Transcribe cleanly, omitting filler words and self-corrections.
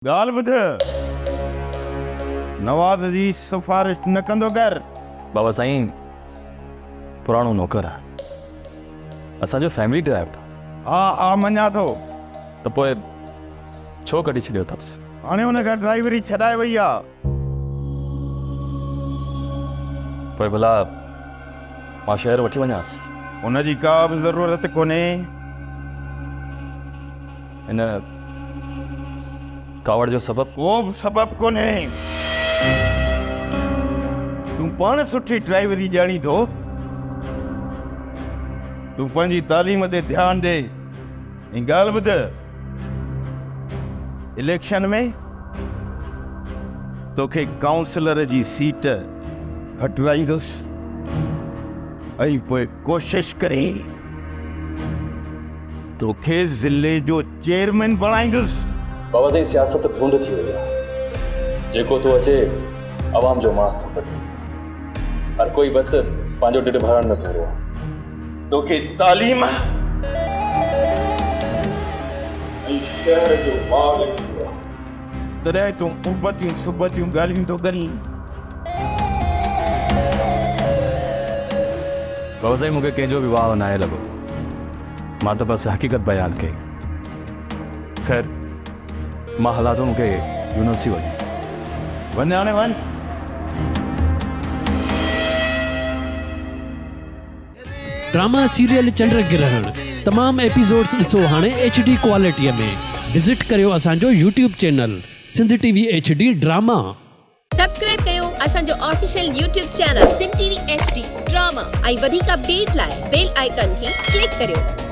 ॻाल्हि ॿुध, नवाज़ जी सिफारिश न कंदो कर। बाबा साईं पुराणो नौकर आहे, असांजो फैमिली ड्राइवर। हा हा मञा थो, त पोइ छो कढी छॾियो अथसि? हाणे हुनखां ड्राइवरी छॾाए वई आहे। पोइ भला मां शहर वठी वञांसि? हुनजी का बि ज़रूरत कोन्हे। हिन कावड़ जो सबबु? को बि सबबु कोन्हे। तूं पाण सुठी ड्राइवरी ॼाणी थो। तूं पंहिंजी तालीम ते ध्यानु ॾे। ऐं ॻाल्हि ॿुध, इलेक्शन में तोखे काउंसलर जी सीट हटवाईंदुसि ऐं पोइ कोशिश करे तोखे ज़िले जो चेयरमैन बणाईंदुसि। बाबा साईं सियासत घूंड थी वई आहे। जेको तो अचे आवाम जो मांस थो कढे। हर कोई बसि पंहिंजो ढिढ भरण में पूरो आहे। तोखे तालीम ऐं शहर जो वाह लॻी आहे, तॾहिं तूं उबतियूं सुबतियूं ॻाल्हियूं थो करीं। बाबा साईं मूंखे कंहिंजो बि वाह न आहे लॻो। मां त बसि हक़ीक़त बयानु कई। ख़ैर मां हलां थो, मूंखे यूनिवर्सिटी वञ हाणे वञ। ड्रामा सीरियल चंड ग्रहण तमाम एपिसोड्स ॾिसो हाणे HD क्वालिटीअ में। विज़िट करियो असांजो YouTube channel Sindh TV HD drama. Subscribe कयो असांजो official YouTube channel Sindh TV HD drama ऐं वधीक अपडेट लाइ बेल आइकन खे क्लिक करियो।